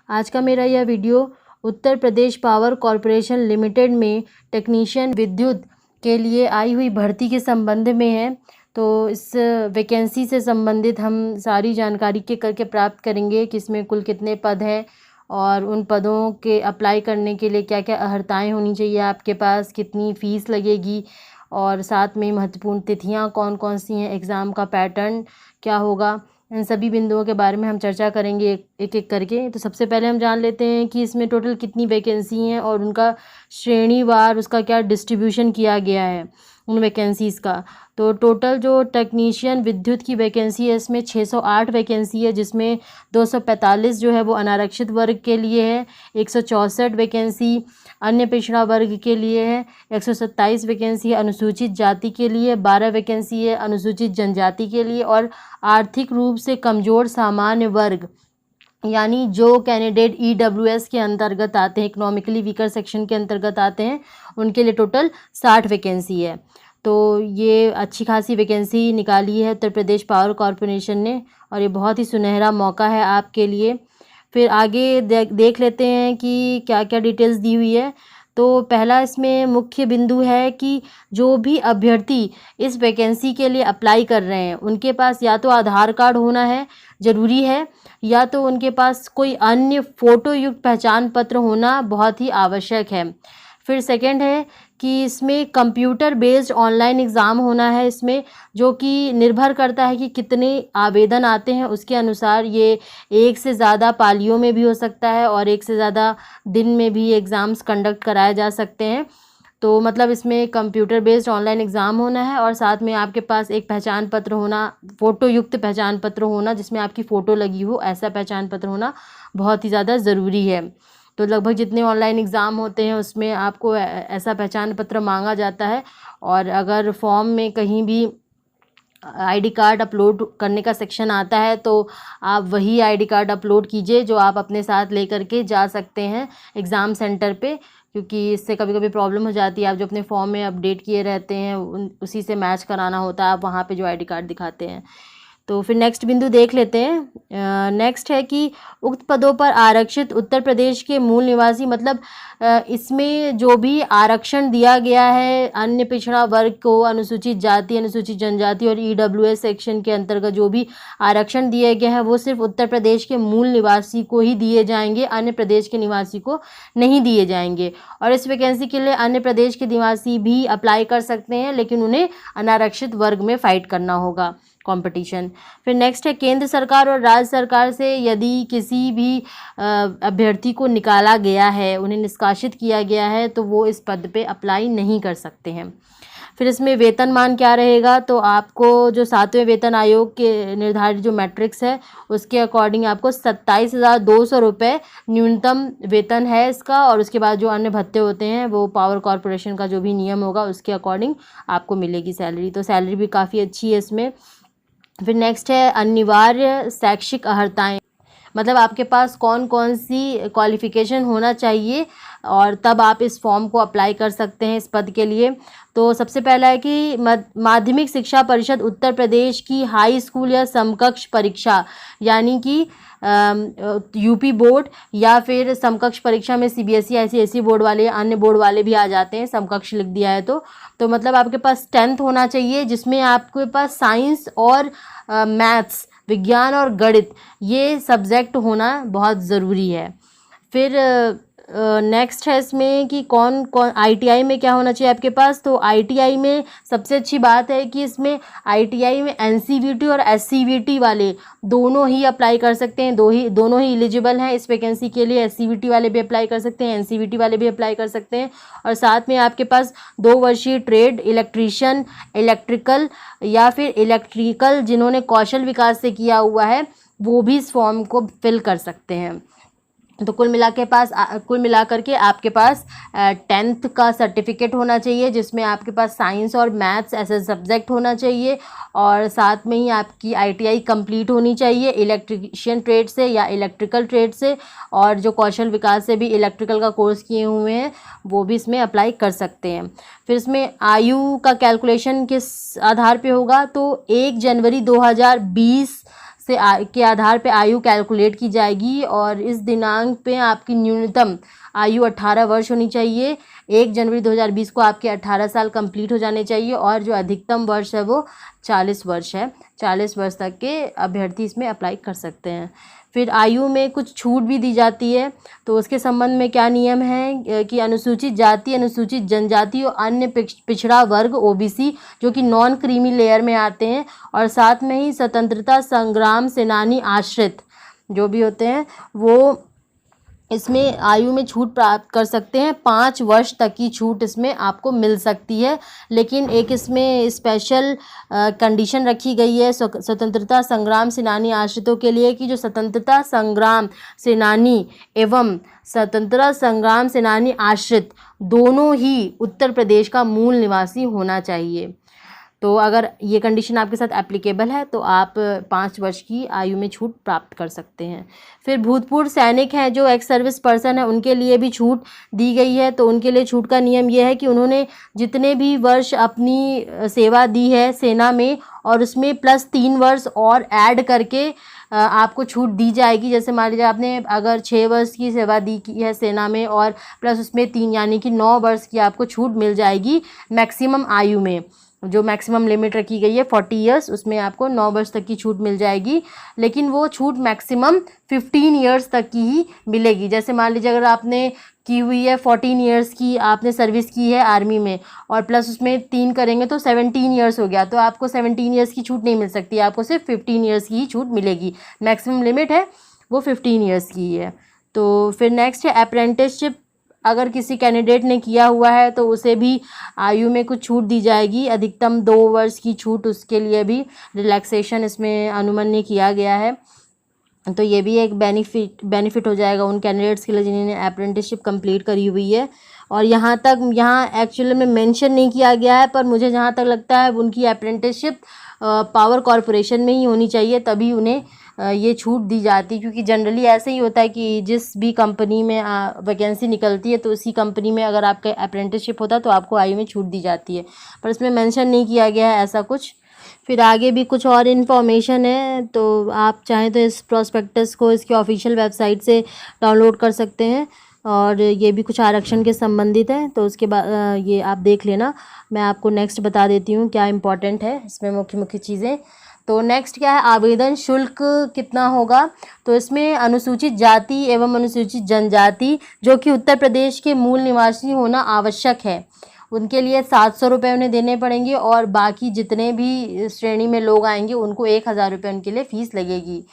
आज का मेरा यह video Uttar Pradesh power corporation limited में टेक्नीशियन विद्युत के लिए आई हुई भर्ती के संबंध में है। तो इस वैकेंसी से संबंधित हम सारी जानकारी के करके प्राप्त करेंगे कि इसमें कुल कितने पद हैं और उन पदों के अप्लाई करने के लिए क्या क्या अर्हताएँ होनी चाहिए, आपके पास कितनी फ़ीस लगेगी और साथ में महत्वपूर्ण तिथियां कौन कौन सी हैं, एग्ज़ाम का पैटर्न क्या होगा, इन सभी बिंदुओं के बारे में हम चर्चा करेंगे एक एक करके। तो सबसे पहले हम जान लेते हैं कि इसमें टोटल कितनी वैकेंसी हैं और उनका श्रेणीवार उसका क्या डिस्ट्रीब्यूशन किया गया है उन वैकेंसीज़ का। तो टोटल जो टेक्नीशियन विद्युत की वैकेंसी है इसमें 608 वैकेंसी है, जिसमें 245 जो है वो अनारक्षित वर्ग के लिए है, 164 वैकेंसी अन्य पिछड़ा वर्ग के लिए है, 127 वैकेंसी है अनुसूचित जाति के लिए, 12 वैकेंसी है अनुसूचित जनजाति के लिए और आर्थिक रूप से कमज़ोर सामान्य वर्ग यानी जो कैंडिडेट EWS के अंतर्गत आते हैं, इकोनॉमिकली वीकर सेक्शन के अंतर्गत आते हैं, उनके लिए टोटल 60 वैकेंसी है। तो ये अच्छी खासी वैकेंसी निकाली है उत्तर प्रदेश पावर कॉरपोरेशन ने और ये बहुत ही सुनहरा मौका है आपके लिए। फिर आगे देख लेते हैं कि क्या क्या डिटेल्स दी हुई है। तो पहला इसमें मुख्य बिंदु है कि जो भी अभ्यर्थी इस वैकेंसी के लिए अप्लाई कर रहे हैं उनके पास या तो आधार कार्ड होना है ज़रूरी है, या तो उनके पास कोई अन्य फ़ोटो युक्त पहचान पत्र होना बहुत ही आवश्यक है। फिर सेकंड है कि इसमें कंप्यूटर बेस्ड ऑनलाइन एग्ज़ाम होना है इसमें, जो कि निर्भर करता है कि कितने आवेदन आते हैं उसके अनुसार ये एक से ज़्यादा पालियों में भी हो सकता है और एक से ज़्यादा दिन में भी एग्ज़ाम्स कंडक्ट कराए जा सकते हैं। तो मतलब इसमें कंप्यूटर बेस्ड ऑनलाइन एग्ज़ाम होना है और साथ में आपके पास एक पहचान पत्र होना, फ़ोटो युक्त पहचान पत्र होना जिसमें आपकी फ़ोटो लगी हो, ऐसा पहचान पत्र होना बहुत ही ज़्यादा ज़रूरी है। तो लगभग जितने ऑनलाइन एग्ज़ाम होते हैं उसमें आपको ऐसा पहचान पत्र मांगा जाता है और अगर फॉर्म में कहीं भी ID कार्ड अपलोड करने का सेक्शन आता है तो आप वही ID कार्ड अपलोड कीजिए जो आप अपने साथ लेकर के जा सकते हैं एग्ज़ाम सेंटर पे, क्योंकि इससे कभी कभी प्रॉब्लम हो जाती है। आप जो अपने फॉर्म में अपडेट किए रहते हैं उसी से मैच कराना होता है आप वहाँ पे जो ID कार्ड दिखाते हैं। तो फिर नेक्स्ट बिंदु देख लेते हैं। नेक्स्ट है कि उक्त पदों पर आरक्षित उत्तर प्रदेश के मूल निवासी, मतलब इसमें जो भी आरक्षण दिया गया है अन्य पिछड़ा वर्ग को, अनुसूचित जाति, अनुसूचित जनजाति और EWS सेक्शन के अंतर्गत जो भी आरक्षण दिए गए हैं वो सिर्फ उत्तर प्रदेश के मूल निवासी को ही दिए जाएंगे, अन्य प्रदेश के निवासी को नहीं दिए जाएंगे। और इस वैकेंसी के लिए अन्य प्रदेश के निवासी भी अप्लाई कर सकते हैं, लेकिन उन्हें अनारक्षित वर्ग में फ़ाइट करना होगा कंपटीशन। फिर नेक्स्ट है केंद्र सरकार और राज्य सरकार से यदि किसी भी अभ्यर्थी को निकाला गया है, उन्हें निष्कासित किया गया है, तो वो इस पद पे अप्लाई नहीं कर सकते हैं। फिर इसमें वेतनमान क्या रहेगा, तो आपको जो 7वें वेतन आयोग के निर्धारित जो मैट्रिक्स है उसके अकॉर्डिंग आपको 27,200 रुपये न्यूनतम वेतन है इसका, और उसके बाद जो अन्य भत्ते होते हैं वो पावर कॉरपोरेशन का जो भी नियम होगा उसके अकॉर्डिंग आपको मिलेगी सैलरी। तो सैलरी भी काफ़ी अच्छी है इसमें। फिर नेक्स्ट है अनिवार्य शैक्षिक अर्हताएँ, मतलब आपके पास कौन कौन सी क्वालिफ़िकेशन होना चाहिए और तब आप इस फॉर्म को अप्लाई कर सकते हैं इस पद के लिए। तो सबसे पहला है कि माध्यमिक शिक्षा परिषद उत्तर प्रदेश की हाई स्कूल या समकक्ष परीक्षा, यानी कि UP बोर्ड या फिर समकक्ष परीक्षा में CBSE ICSE बोर्ड वाले या अन्य बोर्ड वाले भी आ जाते हैं, समकक्ष लिख दिया है तो मतलब आपके पास 10th होना चाहिए जिसमें आपके पास साइंस और मैथ्स, विज्ञान और गणित ये सब्जेक्ट होना बहुत ज़रूरी है। फिर नेक्स्ट है इसमें कि कौन कौन ITI में क्या होना चाहिए आपके पास। तो ITI में सबसे अच्छी बात है कि इसमें ITI में NCVT और SCVT वाले दोनों ही अप्लाई कर सकते हैं, दोनों ही एलिजिबल हैं इस वैकेंसी के लिए। SCVT वाले भी अप्लाई कर सकते हैं, NCVT वाले भी अप्लाई कर सकते हैं। और साथ में आपके पास 2 वर्षीय ट्रेड, इलेक्ट्रीशियन, इलेक्ट्रिकल या फिर इलेक्ट्रिकल जिन्होंने कौशल विकास से किया हुआ है वो भी इस फॉर्म को फिल कर सकते हैं। तो कुल मिलाकर के आपके पास 10th का सर्टिफिकेट होना चाहिए जिसमें आपके पास साइंस और मैथ्स ऐसे सब्जेक्ट होना चाहिए, और साथ में ही आपकी ITI कंप्लीट होनी चाहिए इलेक्ट्रीशियन ट्रेड से या इलेक्ट्रिकल ट्रेड से, और जो कौशल विकास से भी इलेक्ट्रिकल का कोर्स किए हुए हैं वो भी इसमें अप्लाई कर सकते हैं। फिर इसमें आयु का कैलकुलेशन किस आधार पे होगा, तो 1 जनवरी 2020 के आधार पे आयु कैलकुलेट की जाएगी और इस दिनांक पे आपकी न्यूनतम आयु 18 वर्ष होनी चाहिए। 1 जनवरी 2020 को आपके 18 साल कंप्लीट हो जाने चाहिए और जो अधिकतम वर्ष है वो 40 वर्ष है। 40 वर्ष तक के अभ्यर्थी इसमें अप्लाई कर सकते हैं। फिर आयु में कुछ छूट भी दी जाती है, तो उसके संबंध में क्या नियम है कि अनुसूचित जाति, अनुसूचित जनजाति और अन्य पिछड़ा वर्ग ओबीसी जो कि नॉन क्रीमी लेयर में आते हैं, और साथ में ही स्वतंत्रता संग्राम सेनानी आश्रित जो भी होते हैं वो इसमें आयु में छूट प्राप्त कर सकते हैं। 5 वर्ष तक की छूट इसमें आपको मिल सकती है, लेकिन एक इसमें स्पेशल कंडीशन रखी गई है स्वतंत्रता संग्राम सेनानी आश्रितों के लिए कि जो स्वतंत्रता संग्राम सेनानी एवं स्वतंत्रता संग्राम सेनानी आश्रित दोनों ही उत्तर प्रदेश का मूल निवासी होना चाहिए। तो अगर ये कंडीशन आपके साथ एप्लीकेबल है तो आप 5 वर्ष की आयु में छूट प्राप्त कर सकते हैं। फिर भूतपूर्व सैनिक हैं जो एक्स सर्विस पर्सन है, उनके लिए भी छूट दी गई है। तो उनके लिए छूट का नियम ये है कि उन्होंने जितने भी वर्ष अपनी सेवा दी है सेना में और उसमें +3 वर्ष और ऐड करके आपको छूट दी जाएगी। जैसे मान लीजिए आपने अगर 6 वर्ष की सेवा दी की है सेना में और प्लस उसमें 3 यानी कि 9 वर्ष की आपको छूट मिल जाएगी मैक्सिमम आयु में। जो मैक्सिमम लिमिट रखी गई है 40 ईयर्स, उसमें आपको 9 वर्ष तक की छूट मिल जाएगी, लेकिन वो छूट मैक्सिमम 15 ईयर्स तक की ही मिलेगी। जैसे मान लीजिए अगर आपने की हुई है 14 ईयर्स की आपने सर्विस की है आर्मी में और प्लस उसमें 3 करेंगे तो 17 ईयर्स हो गया, तो आपको 17 ईयर्स की छूट नहीं मिल सकती, आपको सिर्फ 15 ईयर्स की ही छूट मिलेगी। मैक्सिमम लिमिट है वो 15 ईयर्स की है। तो फिर नेक्स्ट है अप्रेंटिसशिप। अगर किसी कैंडिडेट ने किया हुआ है तो उसे भी आयु में कुछ छूट दी जाएगी, अधिकतम 2 वर्ष की छूट, उसके लिए भी रिलैक्सेशन इसमें अनुमन्य किया गया है। तो ये भी एक बेनिफिट हो जाएगा उन कैंडिडेट्स के लिए जिन्होंने अप्रेंटिसशिप कंप्लीट करी हुई है। और यहाँ एक्चुअली में मेंशन नहीं किया गया है, पर मुझे जहाँ तक लगता है उनकी अप्रेंटिसशिप पावर कॉरपोरेशन में ही होनी चाहिए, तभी उन्हें ये छूट दी जाती है। क्योंकि जनरली ऐसे ही होता है कि जिस भी कंपनी में वैकेंसी निकलती है तो उसी कंपनी में अगर आपका अप्रेंटिसशिप होता है तो आपको आयु में छूट दी जाती है, पर इसमें मेंशन नहीं किया गया है ऐसा कुछ। फिर आगे भी कुछ और इन्फॉर्मेशन है, तो आप चाहें तो इस प्रॉस्पेक्टस को इसकी ऑफिशियल वेबसाइट से डाउनलोड कर सकते हैं। और ये भी कुछ आरक्षण के संबंधित है, तो उसके बाद ये आप देख लेना। मैं आपको नेक्स्ट बता देती हूँ क्या इम्पोर्टेंट है इसमें मुख्य चीज़ें। तो नेक्स्ट क्या है, आवेदन शुल्क कितना होगा। तो इसमें अनुसूचित जाति एवं अनुसूचित जनजाति जो कि उत्तर प्रदेश के मूल निवासी होना आवश्यक है, उनके लिए 700 रुपये उन्हें देने पड़ेंगे, और बाकी जितने भी श्रेणी में लोग आएंगे उनको 1000 रुपये उनके लिए फ़ीस लगेगी।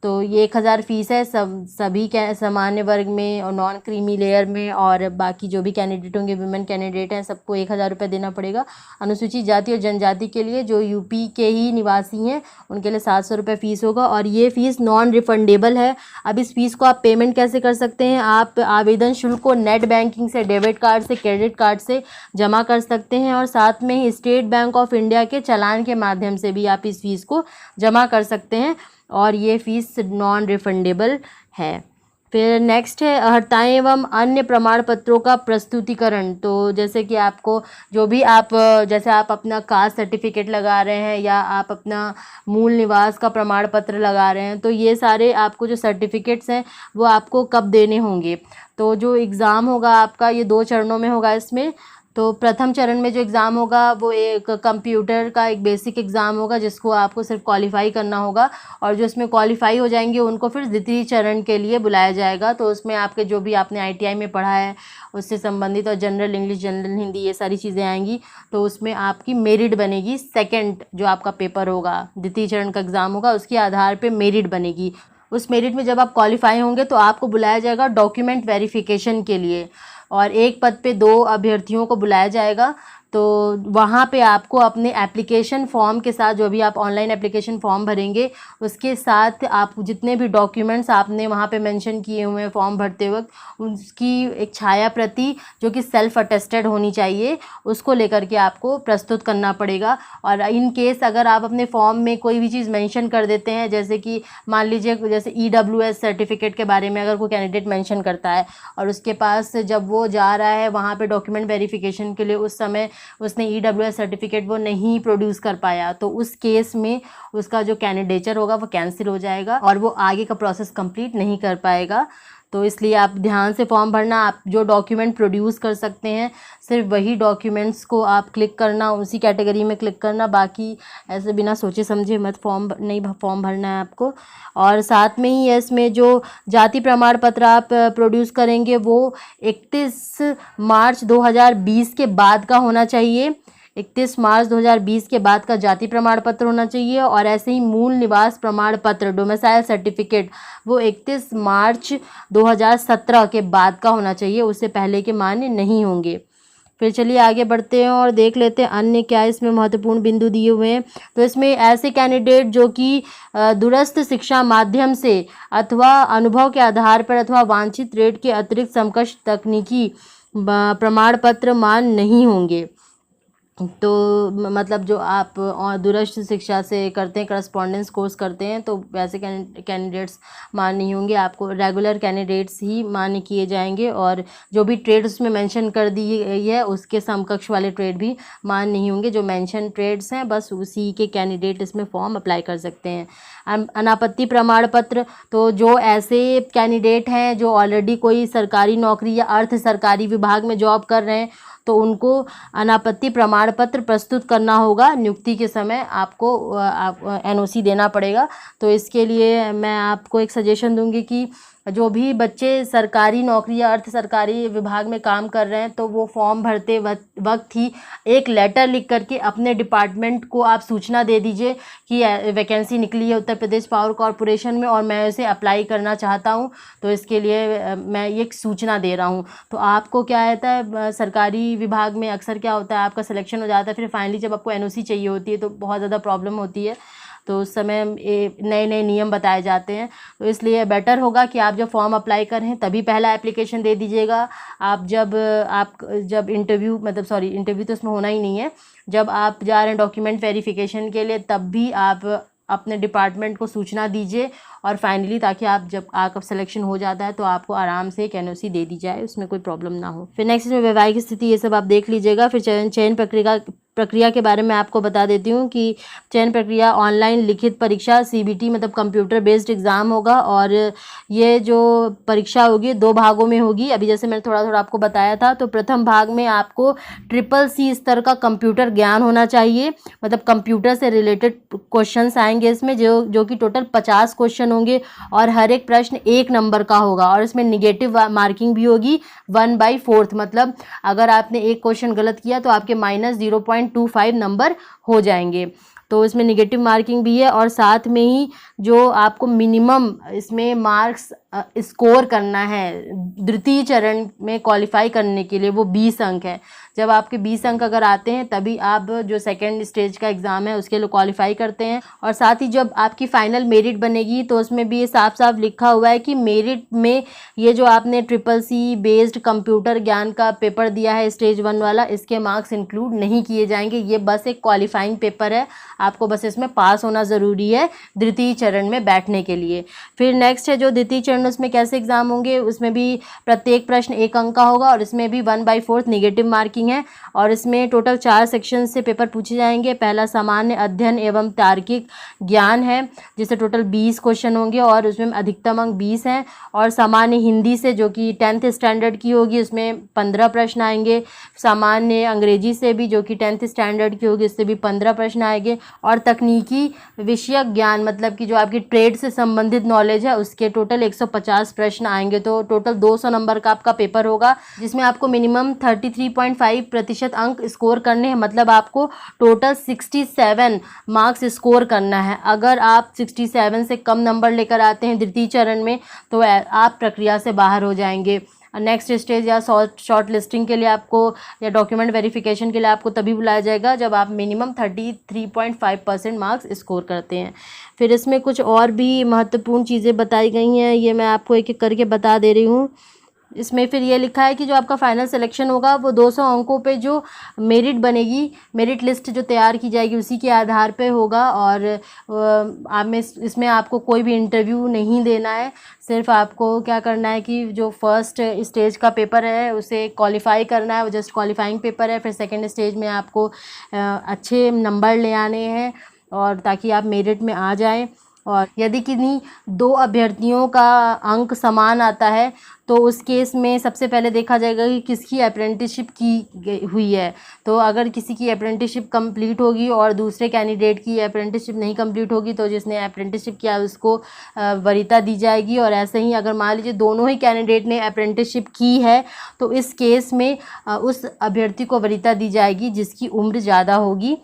तो ये 1000 फ़ीस है सभी सामान्य वर्ग में और नॉन क्रीमी लेयर में, और बाकी जो भी कैंडिडेट होंगे वुमेन कैंडिडेट हैं सबको 1000 रुपये देना पड़ेगा। अनुसूचित जाति और जनजाति के लिए जो यूपी के ही निवासी हैं उनके लिए 700 रुपये फ़ीस होगा, और ये फ़ीस नॉन रिफंडेबल है। अब इस फ़ीस को आप पेमेंट कैसे कर सकते हैं, आप आवेदन शुल्क को नेट बैंकिंग से, डेबिट कार्ड से, क्रेडिट कार्ड से जमा कर सकते हैं, और साथ में ही स्टेट बैंक ऑफ इंडिया के चालान के माध्यम से भी आप इस फ़ीस को जमा कर सकते हैं, और ये फ़ीस नॉन रिफंडेबल है। फिर नेक्स्ट है अर्हताएँ एवं अन्य प्रमाण पत्रों का प्रस्तुतिकरण। तो जैसे कि आपको जो भी जैसे आप अपना कास्ट सर्टिफिकेट लगा रहे हैं या आप अपना मूल निवास का प्रमाण पत्र लगा रहे हैं, तो ये सारे आपको जो सर्टिफिकेट्स हैं वो आपको कब देने होंगे। तो जो एग्ज़ाम होगा आपका ये 2 चरणों में होगा इसमें। तो प्रथम चरण में जो एग्ज़ाम होगा वो एक कंप्यूटर का एक बेसिक एग्ज़ाम होगा जिसको आपको सिर्फ क्वालिफ़ाई करना होगा, और जो इसमें क्वालिफ़ाई हो जाएंगे उनको फिर द्वितीय चरण के लिए बुलाया जाएगा। तो उसमें आपके जो भी आपने ITI में पढ़ा है उससे संबंधित और जनरल इंग्लिश, जनरल हिंदी, ये सारी चीज़ें आएंगी। तो उसमें आपकी मेरिट बनेगी। सेकेंड जो आपका पेपर होगा, द्वितीय चरण का एग्ज़ाम होगा, उसके आधार पर मेरिट बनेगी। उस मेरिट में जब आप क्वालिफ़ाई होंगे तो आपको बुलाया जाएगा डॉक्यूमेंट वेरिफिकेशन के लिए, और एक पद पे 2 अभ्यर्थियों को बुलाया जाएगा। तो वहाँ पे आपको अपने एप्लीकेशन फॉर्म के साथ, जो भी आप ऑनलाइन एप्लीकेशन फॉर्म भरेंगे उसके साथ आप जितने भी डॉक्यूमेंट्स आपने वहाँ पे मेंशन किए हुए हैं फॉर्म भरते वक्त, उसकी एक छाया प्रति जो कि सेल्फ अटेस्टेड होनी चाहिए, उसको लेकर के आपको प्रस्तुत करना पड़ेगा। और इन केस अगर आप अपने फॉर्म में कोई भी चीज़ मेंशन कर देते हैं, जैसे कि मान लीजिए जैसे EWS सर्टिफिकेट के बारे में अगर कोई कैंडिडेट मेंशन करता है और उसके पास जब वो जा रहा है वहाँ पे डॉक्यूमेंट वेरिफिकेशन के लिए, उस समय उसने EWS सर्टिफिकेट वो नहीं प्रोड्यूस कर पाया, तो उस केस में उसका जो कैंडिडेचर होगा वो कैंसिल हो जाएगा और वो आगे का प्रोसेस कंप्लीट नहीं कर पाएगा। तो इसलिए आप ध्यान से फॉर्म भरना। आप जो डॉक्यूमेंट प्रोड्यूस कर सकते हैं सिर्फ वही डॉक्यूमेंट्स को आप क्लिक करना, उसी कैटेगरी में क्लिक करना, बाकी ऐसे बिना सोचे समझे मत फॉर्म भरना है आपको। और साथ में ही इसमें जो जाति प्रमाण पत्र आप प्रोड्यूस करेंगे वो 31 मार्च 2020 के बाद का होना चाहिए। 31 मार्च 2020 के बाद का जाति प्रमाण पत्र होना चाहिए। और ऐसे ही मूल निवास प्रमाण पत्र डोमिसाइल सर्टिफिकेट वो 31 मार्च 2017 के बाद का होना चाहिए, उससे पहले के मान्य नहीं होंगे। फिर चलिए आगे बढ़ते हैं और देख लेते हैं अन्य क्या इसमें महत्वपूर्ण बिंदु दिए हुए हैं। तो इसमें ऐसे कैंडिडेट जो कि दूरस्थ शिक्षा माध्यम से अथवा अनुभव के आधार पर अथवा वांछित रेट के अतिरिक्त समकक्ष तकनीकी प्रमाण पत्र मान नहीं होंगे। तो मतलब जो आप दूरस्थ शिक्षा से करते हैं, करस्पॉन्डेंस कोर्स करते हैं, तो वैसे कैंडिडेट्स मान्य नहीं होंगे। आपको रेगुलर कैंडिडेट्स ही मान्य किए जाएंगे और जो भी ट्रेड उसमें मेंशन कर दी गई है उसके समकक्ष वाले ट्रेड भी मान्य नहीं होंगे। जो मेंशन ट्रेड्स हैं बस उसी के कैंडिडेट इसमें फॉर्म अप्लाई कर सकते हैं। अनापत्ति प्रमाण पत्र, तो जो ऐसे कैंडिडेट हैं जो ऑलरेडी कोई सरकारी नौकरी या अर्ध सरकारी विभाग में जॉब कर रहे हैं तो उनको अनापत्ति प्रमाण पत्र प्रस्तुत करना होगा। नियुक्ति के समय आपको NOC देना पड़ेगा। तो इसके लिए मैं आपको एक सजेशन दूंगी कि जो भी बच्चे सरकारी नौकरी या अर्ध सरकारी विभाग में काम कर रहे हैं तो वो फॉर्म भरते वक्त ही एक लेटर लिख करके अपने डिपार्टमेंट को आप सूचना दे दीजिए कि वैकेंसी निकली है उत्तर प्रदेश पावर कॉरपोरेशन में और मैं उसे अप्लाई करना चाहता हूं, तो इसके लिए मैं ये सूचना दे रहा हूं। तो आपको क्या रहता है, सरकारी विभाग में अक्सर क्या होता है, आपका सिलेक्शन हो जाता है, फिर फाइनली जब आपको NOC चाहिए होती है तो बहुत ज़्यादा प्रॉब्लम होती है। तो उस समय नए नए नियम बताए जाते हैं। तो इसलिए बेटर होगा कि आप जब फॉर्म अप्लाई करें तभी पहला एप्लीकेशन दे दीजिएगा। आप जब इंटरव्यू इंटरव्यू तो इसमें होना ही नहीं है, जब आप जा रहे हैं डॉक्यूमेंट वेरिफिकेशन के लिए तब भी आप अपने डिपार्टमेंट को सूचना दीजिए और फाइनली ताकि जब आपका सिलेक्शन हो जाता है तो आपको आराम से एक NOC दे दी जाए, उसमें कोई प्रॉब्लम ना हो। फिर नेक्स्ट इसमें वैवाहिक स्थिति ये सब आप देख लीजिएगा। फिर चयन प्रक्रिया के बारे में आपको बता देती हूँ कि चयन प्रक्रिया ऑनलाइन लिखित परीक्षा CBT मतलब कंप्यूटर बेस्ड एग्ज़ाम होगा और ये जो परीक्षा होगी 2 भागों में होगी। अभी जैसे मैंने थोड़ा थोड़ा आपको बताया था, तो प्रथम भाग में आपको CCC स्तर का कंप्यूटर ज्ञान होना चाहिए, मतलब कंप्यूटर से रिलेटेड क्वेश्चंस आएंगे इसमें जो कि टोटल 50 क्वेश्चन होंगे और हर एक प्रश्न 1 नंबर का होगा और इसमें निगेटिव मार्किंग भी होगी 1/4, मतलब अगर आपने एक क्वेश्चन गलत किया तो आपके -0.25 नंबर हो जाएंगे। तो इसमें निगेटिव मार्किंग भी है और साथ में ही जो आपको मिनिमम इसमें मार्क्स स्कोर करना है द्वितीय चरण में क्वालिफाई करने के लिए वो 20 अंक है। जब आपके 20 अंक अगर आते हैं तभी आप जो सेकेंड स्टेज का एग्ज़ाम है उसके लिए क्वालिफाई करते हैं। और साथ ही जब आपकी फाइनल मेरिट बनेगी तो उसमें भी ये साफ साफ लिखा हुआ है कि मेरिट में ये जो आपने CCC बेस्ड कंप्यूटर ज्ञान का पेपर दिया है स्टेज 1 वाला, इसके मार्क्स इंक्लूड नहीं किए जाएंगे। ये बस एक क्वालिफाइंग पेपर है, आपको बस इसमें पास होना ज़रूरी है द्वितीय चरण में बैठने के लिए। फिर नेक्स्ट है जो द्वितीय चरण, उसमें कैसे एग्ज़ाम होंगे, उसमें भी प्रत्येक प्रश्न 1 अंक का होगा और इसमें भी 1/4 निगेटिव मार्किंग है और इसमें टोटल 4 सेक्शन से पेपर पूछे जाएंगे। पहला सामान्य अध्ययन एवं तार्किक ज्ञान है जिससे टोटल 20 क्वेश्चन होंगे और उसमें अधिकतम अंक 20 हैं। और सामान्य हिंदी से जो कि 10th स्टैंडर्ड की होगी उसमें 15 प्रश्न आएंगे। सामान्य अंग्रेजी से भी जो कि 10th स्टैंडर्ड की होगी इससे भी 15 प्रश्न आएंगे। और तकनीकी विषयक ज्ञान मतलब कि जो आपकी ट्रेड से संबंधित नॉलेज है उसके टोटल 150 प्रश्न आएंगे। तो टोटल 200 नंबर का आपका पेपर होगा जिसमें आपको मिनिमम 33.5% अंक स्कोर करने हैं, मतलब आपको टोटल 67 मार्क्स स्कोर करना है। अगर आप 67 से कम नंबर लेकर आते हैं द्वितीय चरण में तो आप प्रक्रिया से बाहर हो जाएंगे। नेक्स्ट स्टेज या शॉर्ट लिस्टिंग के लिए आपको या डॉक्यूमेंट वेरिफिकेशन के लिए आपको तभी बुलाया जाएगा जब आप मिनिमम 33.5% मार्क्स स्कोर करते हैं। फिर इसमें कुछ और भी महत्वपूर्ण चीज़ें बताई गई हैं, ये मैं आपको एक एक करके बता दे रही हूँ। इसमें फिर ये लिखा है कि जो आपका फाइनल सिलेक्शन होगा वो 200 अंकों पे जो मेरिट बनेगी, मेरिट लिस्ट जो तैयार की जाएगी उसी के आधार पे होगा। और आप में इसमें आपको कोई भी इंटरव्यू नहीं देना है, सिर्फ आपको क्या करना है कि जो फर्स्ट स्टेज का पेपर है उसे क्वालिफाई करना है, वो जस्ट क्वालिफाइंग पेपर है। फिर सेकेंड स्टेज में आपको अच्छे नंबर ले आने हैं और ताकि आप मेरिट में आ जाएं। और यदि किन्हीं दो अभ्यर्थियों का अंक समान आता है तो उस केस में सबसे पहले देखा जाएगा कि किसकी अप्रेंटिसशिप की हुई है। तो अगर किसी की अप्रेंटिसशिप कंप्लीट होगी और दूसरे कैंडिडेट की अप्रेंटिसशिप नहीं कंप्लीट होगी तो जिसने अप्रेंटिसशिप किया उसको वरीयता दी जाएगी। और ऐसे ही अगर मान लीजिए दोनों ही कैंडिडेट ने अप्रेंटिसशिप की है तो इस केस में उस अभ्यर्थी को वरीयता दी जाएगी जिसकी उम्र ज़्यादा होगी।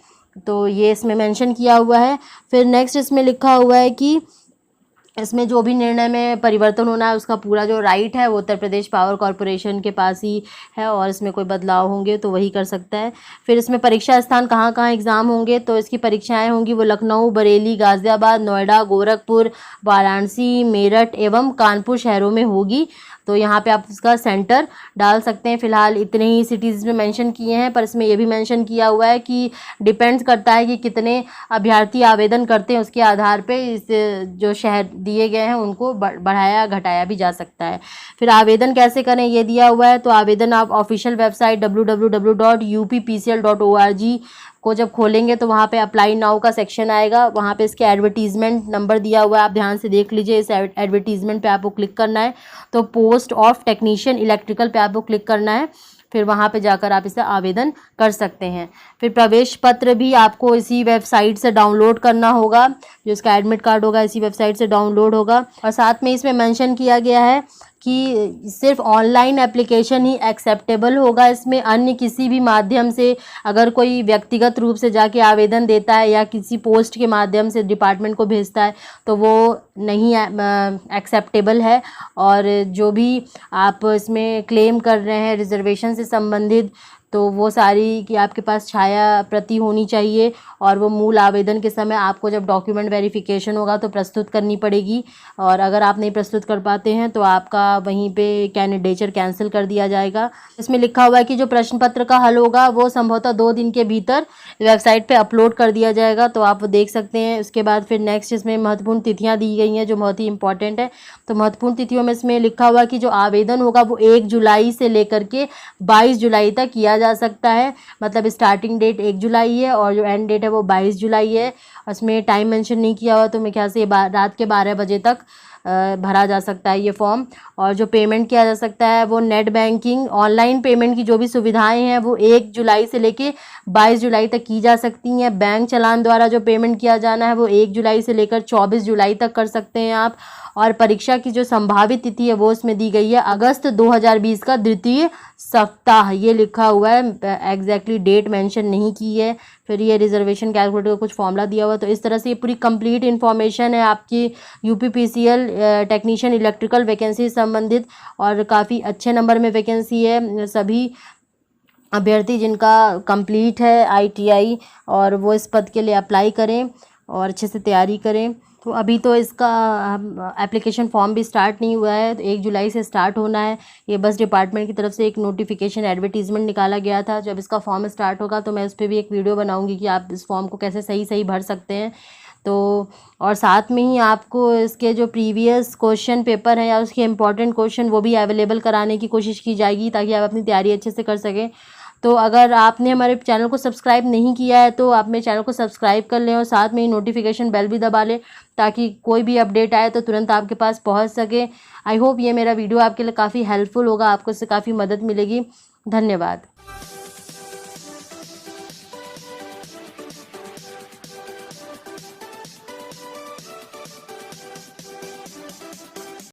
तो ये इसमें मेंशन किया हुआ है। फिर नेक्स्ट इसमें लिखा हुआ है कि इसमें जो भी निर्णय में परिवर्तन होना है उसका पूरा जो राइट है वो उत्तर प्रदेश पावर कॉरपोरेशन के पास ही है और इसमें कोई बदलाव होंगे तो वही कर सकता है। फिर इसमें परीक्षा स्थान कहाँ कहाँ एग्ज़ाम होंगे, तो इसकी परीक्षाएं होंगी वो लखनऊ, बरेली, गाज़ियाबाद, नोएडा, गोरखपुर, वाराणसी, मेरठ एवं कानपुर शहरों में होगी। तो यहाँ पे आप इसका सेंटर डाल सकते हैं। फ़िलहाल इतने ही सिटीज़ में मेंशन किए हैं, पर इसमें ये भी मेंशन किया हुआ है कि डिपेंड्स करता है कि कितने अभ्यर्थी आवेदन करते हैं, उसके आधार पे इस जो शहर दिए गए हैं उनको बढ़ाया घटाया भी जा सकता है। फिर आवेदन कैसे करें ये दिया हुआ है। तो आवेदन आप ऑफिशियल वेबसाइट www.uppcl.org को जब खोलेंगे तो वहाँ पे अप्लाई नाउ का सेक्शन आएगा, वहाँ पे इसके एडवर्टीजमेंट नंबर दिया हुआ है, आप ध्यान से देख लीजिए। इस एडवर्टीजमेंट पे आपको क्लिक करना है, तो पोस्ट ऑफ टेक्नीशियन इलेक्ट्रिकल पे आपको क्लिक करना है। फिर वहाँ पे जाकर आप इसे आवेदन कर सकते हैं। फिर प्रवेश पत्र भी आपको इसी वेबसाइट से डाउनलोड करना होगा, जो इसका एडमिट कार्ड होगा इसी वेबसाइट से डाउनलोड होगा। और साथ में इसमें मेंशन किया गया है कि सिर्फ ऑनलाइन एप्लीकेशन ही एक्सेप्टेबल होगा। इसमें अन्य किसी भी माध्यम से अगर कोई व्यक्तिगत रूप से जाके आवेदन देता है या किसी पोस्ट के माध्यम से डिपार्टमेंट को भेजता है तो वो नहीं एक्सेप्टेबल है। और जो भी आप इसमें क्लेम कर रहे हैं रिजर्वेशन से संबंधित, तो वो सारी कि आपके पास छाया प्रति होनी चाहिए और वो मूल आवेदन के समय आपको जब डॉक्यूमेंट वेरिफिकेशन होगा तो प्रस्तुत करनी पड़ेगी। और अगर आप नहीं प्रस्तुत कर पाते हैं तो आपका वहीं पे कैंडिडेचर कैंसिल कर दिया जाएगा। इसमें लिखा हुआ है कि जो प्रश्न पत्र का हल होगा वो संभवतः 2 दिन के भीतर वेबसाइट पे अपलोड कर दिया जाएगा, तो आप देख सकते हैं। उसके बाद फिर नेक्स्ट इसमें महत्वपूर्ण तिथियाँ दी गई हैं जो बहुत ही इंपॉर्टेंट है। तो महत्वपूर्ण तिथियों में इसमें लिखा हुआ कि जो आवेदन होगा वो 1 जुलाई से लेकर के 22 जुलाई तक किया जा सकता है। मतलब स्टार्टिंग डेट 1 जुलाई है और जो एंड डेट है वो 22 जुलाई है। उसमें टाइम मेंशन नहीं किया हुआ, तो मेरे ख्याल से रात के 12 बजे तक भरा जा सकता है ये फॉर्म। और जो पेमेंट किया जा सकता है वो नेट बैंकिंग, ऑनलाइन पेमेंट की जो भी सुविधाएं हैं वो 1 जुलाई से लेके 22 जुलाई तक की जा सकती हैं। बैंक चालान द्वारा जो पेमेंट किया जाना है वो 1 जुलाई से लेकर 24 जुलाई तक कर सकते हैं आप। और परीक्षा की जो संभावित तिथि है वो इसमें दी गई है अगस्त 2020 का द्वितीय सप्ताह, ये लिखा हुआ है, एग्जैक्टली डेट मेंशन नहीं की है। फिर ये रिजर्वेशन कैलकुलेटर का कुछ फॉर्मूला दिया हुआ है। तो इस तरह से ये पूरी कंप्लीट इन्फॉर्मेशन है आपकी यूपीपीसीएल टेक्नीशियन इलेक्ट्रिकल वैकेंसी संबंधित। और काफ़ी अच्छे नंबर में वैकेंसी है। सभी अभ्यर्थी जिनका कंप्लीट है आईटीआई और वो इस पद के लिए अप्लाई करें और अच्छे से तैयारी करें। तो अभी तो इसका एप्लीकेशन फॉर्म भी स्टार्ट नहीं हुआ है, तो 1 जुलाई से स्टार्ट होना है। ये बस डिपार्टमेंट की तरफ से एक नोटिफिकेशन एडवर्टीजमेंट निकाला गया था। जब इसका फॉर्म स्टार्ट होगा तो मैं उस पर भी एक वीडियो बनाऊंगी कि आप इस फॉर्म को कैसे सही भर सकते हैं। तो और साथ में ही आपको इसके जो प्रीवियस क्वेश्चन पेपर है या उसके इम्पॉर्टेंट क्वेश्चन वो भी अवेलेबल कराने की कोशिश की जाएगी ताकि आप अपनी तैयारी अच्छे से कर सकें। तो अगर आपने हमारे चैनल को सब्सक्राइब नहीं किया है तो आप मेरे चैनल को सब्सक्राइब कर लें और साथ में ही नोटिफिकेशन बेल भी दबा लें ताकि कोई भी अपडेट आए तो तुरंत आपके पास पहुंच सके। आई होप ये मेरा वीडियो आपके लिए काफ़ी हेल्पफुल होगा, आपको इससे काफ़ी मदद मिलेगी। धन्यवाद।